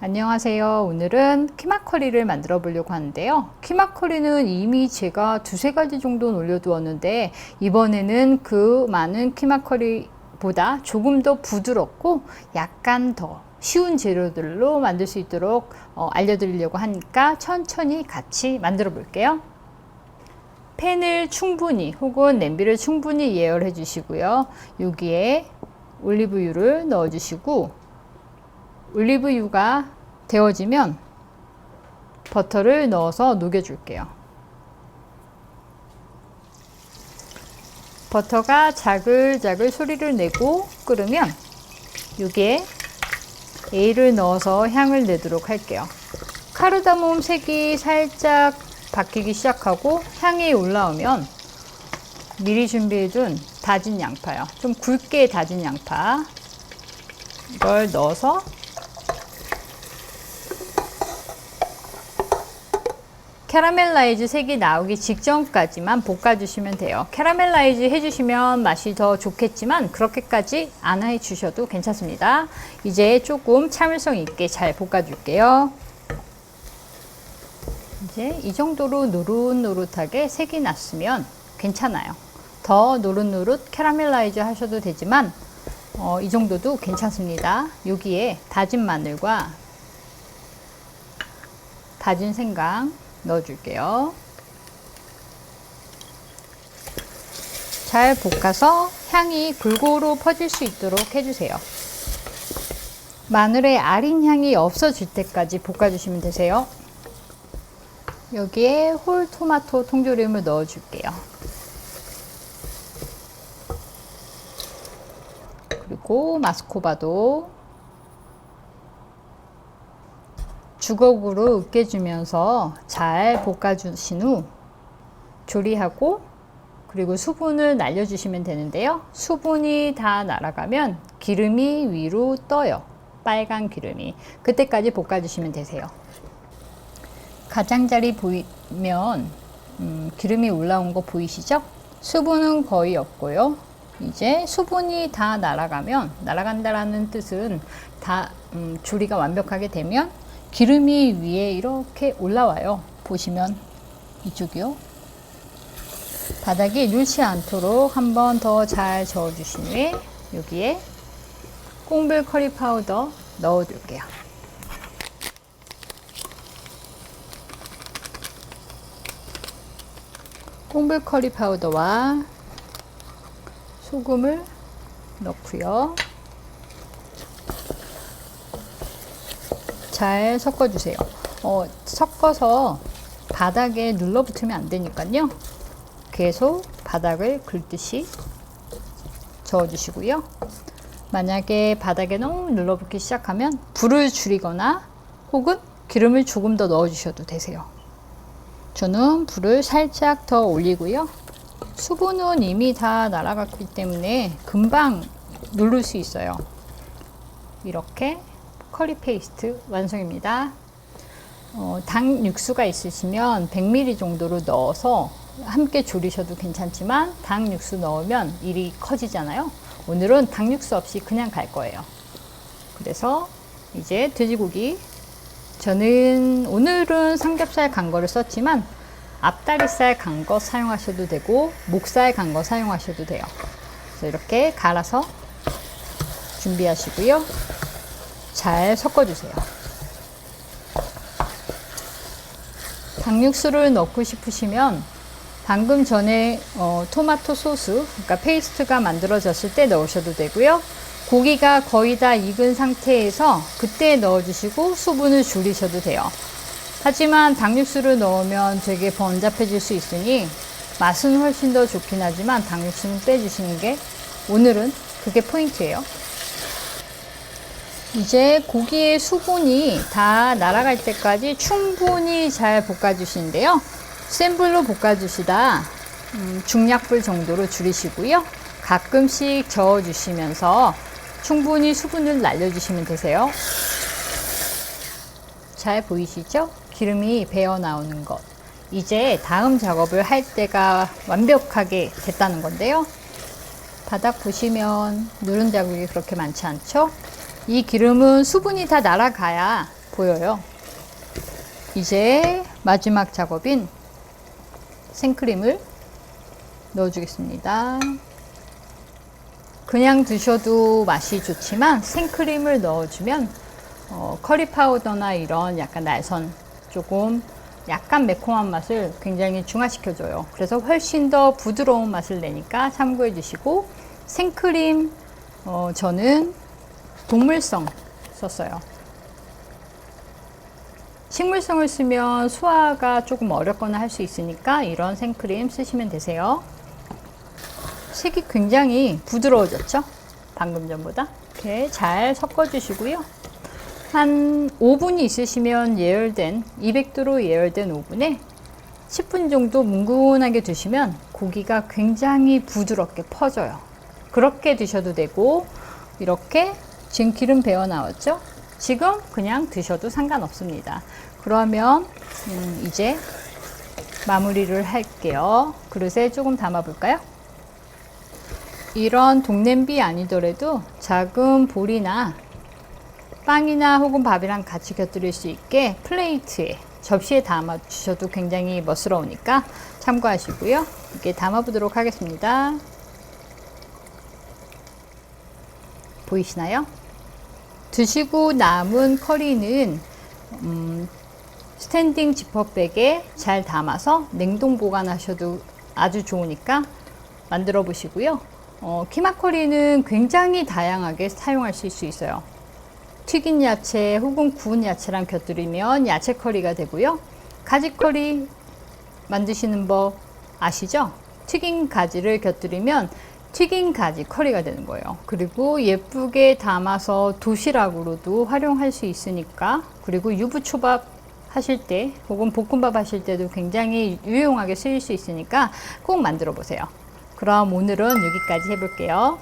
안녕하세요. 오늘은 키마커리를 만들어 보려고 하는데요. 키마커리는 이미 제가 두세 가지 정도는 올려두었는데 이번에는 그 많은 키마커리보다 조금 더 부드럽고 약간 더 쉬운 재료들로 만들 수 있도록 알려드리려고 하니까 천천히 같이 만들어 볼게요. 팬을 충분히 혹은 냄비를 충분히 예열해 주시고요. 여기에 올리브유를 넣어 주시고 올리브유가 데워지면 버터를 넣어서 녹여줄게요. 버터가 자글자글 소리를 내고 끓으면 여기에 A를 넣어서 향을 내도록 할게요. 카르다몬 색이 살짝 바뀌기 시작하고 향이 올라오면 미리 준비해둔 다진 양파요. 좀 굵게 다진 양파 이걸 넣어서 캐러멜라이즈 색이 나오기 직전까지만 볶아주시면 돼요. 캐러멜라이즈 해주시면 맛이 더 좋겠지만 그렇게까지 안 해주셔도 괜찮습니다. 이제 조금 참을성 있게 잘 볶아줄게요. 이제 이 정도로 노릇노릇하게 색이 났으면 괜찮아요. 더 노릇노릇 캐러멜라이즈 하셔도 되지만 이 정도도 괜찮습니다. 여기에 다진 마늘과 다진 생강 넣어줄게요. 잘 볶아서 향이 골고루 퍼질 수 있도록 해주세요. 마늘의 아린 향이 없어질 때까지 볶아주시면 되세요. 여기에 홀 토마토 통조림을 넣어줄게요. 그리고 마스코바도 주걱으로 으깨주면서 잘 볶아주신 후 조리하고 그리고 수분을 날려주시면 되는데요. 수분이 다 날아가면 기름이 위로 떠요. 빨간 기름이. 그때까지 볶아주시면 되세요. 가장자리 보이면 기름이 올라온 거 보이시죠? 수분은 거의 없고요. 이제 수분이 다 날아가면 날아간다라는 뜻은 다 조리가 완벽하게 되면 기름이 위에 이렇게 올라와요. 보시면 이쪽이요. 바닥이 눌지 않도록 한 번 더 잘 저어주신 후에 여기에 꽁불 커리 파우더 넣어둘게요. 꽁불 커리 파우더와 소금을 넣고요. 잘 섞어주세요. 섞어서 바닥에 눌러붙으면 안 되니까요. 계속 바닥을 긁듯이 저어주시고요. 만약에 바닥에 너무 눌러붙기 시작하면 불을 줄이거나 혹은 기름을 조금 더 넣어주셔도 되세요. 저는 불을 살짝 더 올리고요. 수분은 이미 다 날아갔기 때문에 금방 누를 수 있어요. 이렇게 커리 페이스트 완성입니다. 닭 육수가 있으시면 100ml 정도로 넣어서 함께 조리셔도 괜찮지만 닭 육수 넣으면 일이 커지잖아요. 오늘은 닭 육수 없이 그냥 갈 거예요. 그래서 이제 돼지고기, 저는 오늘은 삼겹살 간 거를 썼지만 앞다리살 간 거 사용하셔도 되고 목살 간 거 사용하셔도 돼요. 그래서 이렇게 갈아서 준비하시고요. 잘 섞어주세요. 닭육수를 넣고 싶으시면 방금 전에 토마토 소스, 그러니까 페이스트가 만들어졌을 때 넣으셔도 되고요. 고기가 거의 다 익은 상태에서 그때 넣어주시고 수분을 줄이셔도 돼요. 하지만 닭육수를 넣으면 되게 번잡해질 수 있으니 맛은 훨씬 더 좋긴 하지만 닭육수는 빼주시는 게 오늘은 그게 포인트예요. 이제 고기의 수분이 다 날아갈 때까지 충분히 잘 볶아주시는데요. 센 불로 볶아주시다 중약불 정도로 줄이시고요. 가끔씩 저어주시면서 충분히 수분을 날려주시면 되세요. 잘 보이시죠? 기름이 배어 나오는 것. 이제 다음 작업을 할 때가 완벽하게 됐다는 건데요. 바닥 보시면 누른 자국이 그렇게 많지 않죠? 이 기름은 수분이 다 날아가야 보여요. 이제 마지막 작업인 생크림을 넣어주겠습니다. 그냥 드셔도 맛이 좋지만 생크림을 넣어주면 커리 파우더나 이런 약간 날선 조금 약간 매콤한 맛을 굉장히 중화시켜줘요. 그래서 훨씬 더 부드러운 맛을 내니까 참고해 주시고, 생크림 저는 동물성 썼어요. 식물성을 쓰면 소화가 조금 어렵거나 할 수 있으니까 이런 생크림 쓰시면 되세요. 색이 굉장히 부드러워졌죠? 방금 전보다. 이렇게 잘 섞어 주시고요. 한 5분이 있으시면 예열된 200도로 예열된 오븐에 10분 정도 뭉근하게 두시면 고기가 굉장히 부드럽게 퍼져요. 그렇게 드셔도 되고, 이렇게 지금 기름 배어 나왔죠? 지금 그냥 드셔도 상관없습니다. 그러면 이제 마무리를 할게요. 그릇에 조금 담아 볼까요? 이런 동냄비 아니더라도 작은 볼이나 빵이나 혹은 밥이랑 같이 곁들일 수 있게 플레이트에, 접시에 담아 주셔도 굉장히 멋스러우니까 참고하시고요. 이렇게 담아 보도록 하겠습니다. 보이시나요? 드시고 남은 커리는 스탠딩 지퍼백에 잘 담아서 냉동 보관하셔도 아주 좋으니까 만들어 보시고요. 키마 커리는 굉장히 다양하게 사용하실 수 있어요. 튀긴 야채 혹은 구운 야채랑 곁들이면 야채 커리가 되고요. 가지 커리 만드시는 법 아시죠? 튀긴 가지를 곁들이면 튀긴 가지 커리가 되는 거예요. 그리고 예쁘게 담아서 도시락으로도 활용할 수 있으니까, 그리고 유부초밥 하실 때 혹은 볶음밥 하실 때도 굉장히 유용하게 쓰일 수 있으니까 꼭 만들어 보세요. 그럼 오늘은 여기까지 해볼게요.